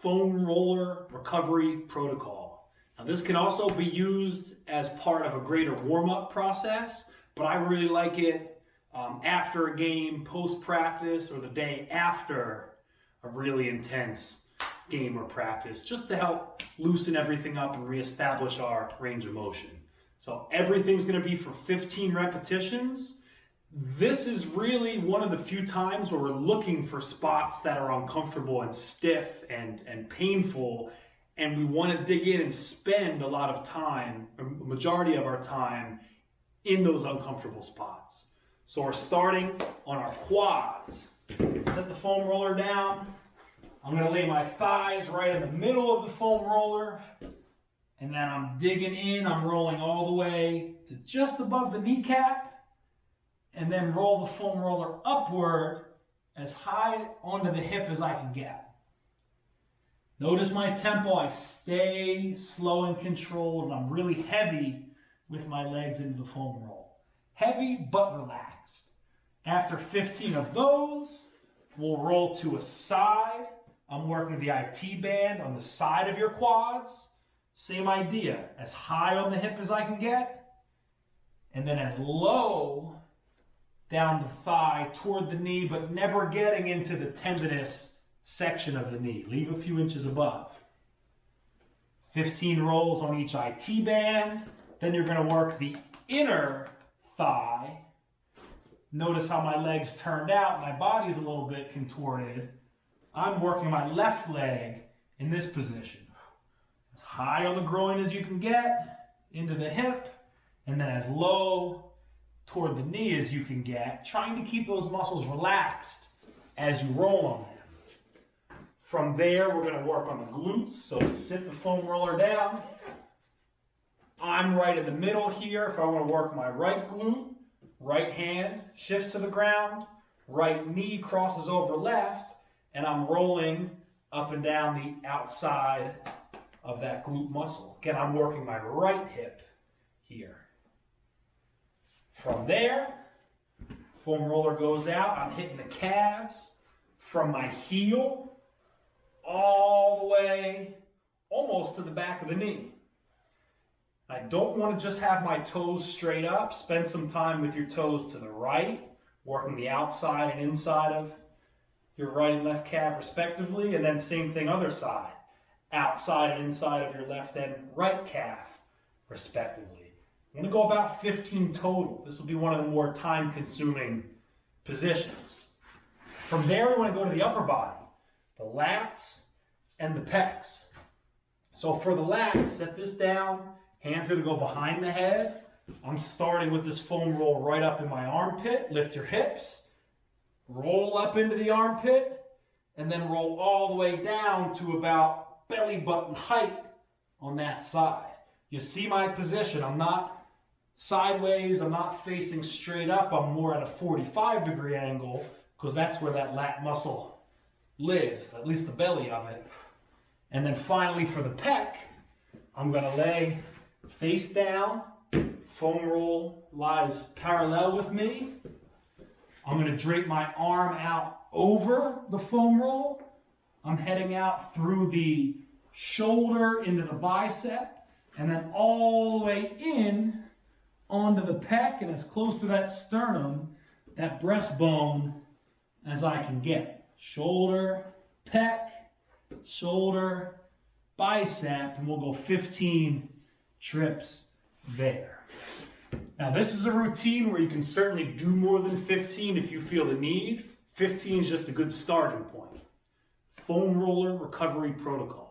foam roller recovery protocol. Now this can also be used as part of a greater warm-up process, but I really like it after a game, post-practice, or the day after a really intense game or practice, just to help loosen everything up and reestablish our range of motion. So everything's going to be for 15 repetitions. This is really one of the few times where we're looking for spots that are uncomfortable and stiff and painful, and we want to dig in and spend a lot of time, a majority of our time, in those uncomfortable spots. So we're starting on our quads. Set the foam roller down. I'm going to lay my thighs right in the middle of the foam roller, and then I'm digging in. I'm rolling all the way to just above the kneecap, and then roll the foam roller upward as high onto the hip as I can get. Notice my tempo. I stay slow and controlled, and I'm really heavy with my legs into the foam roll. Heavy but relaxed. After 15 of those, we'll roll to a side. I'm working the IT band on the side of your quads. Same idea, as high on the hip as I can get, and then as low down the thigh toward the knee, but never getting into the tendinous section of the knee. Leave a few inches above. 15 rolls on each IT band. Then you're going to work the inner thigh. Notice how my legs turned out. My body's a little bit contorted. I'm working my left leg in this position. As high on the groin as you can get, into the hip, and then as low toward the knee as you can get, trying to keep those muscles relaxed as you roll on them. From there, we're going to work on the glutes. So sit the foam roller down. I'm right in the middle here. If I want to work my right glute, right hand shifts to the ground, right knee crosses over left, and I'm rolling up and down the outside of that glute muscle. Again, I'm working my right hip here. From there, foam roller goes out. I'm hitting the calves from my heel all the way almost to the back of the knee. I don't want to just have my toes straight up. Spend some time with your toes to the right, working the outside and inside of your right and left calf respectively, and then same thing other side, outside and inside of your left and right calf respectively. I'm going to go about 15 total. This will be one of the more time-consuming positions. From there, we want to go to the upper body, the lats and the pecs. So for the lats, set this down. Hands are going to go behind the head. I'm starting with this foam roll right up in my armpit. Lift your hips. Roll up into the armpit. And then roll all the way down to about belly button height on that side. You see my position. I'm not sideways. I'm not facing straight up. I'm more at a 45-degree angle because that's where that lat muscle lives, at least the belly of it. And then finally for the pec, I'm going to lay face down. Foam roll lies parallel with me. I'm going to drape my arm out over the foam roll. I'm heading out through the shoulder into the bicep, and then all the way in onto the pec and as close to that sternum, that breastbone, as I can get. Shoulder, pec, shoulder, bicep, and we'll go 15 trips there. Now this is a routine where you can certainly do more than 15 if you feel the need. 15 is just a good starting point. Foam roller recovery protocol.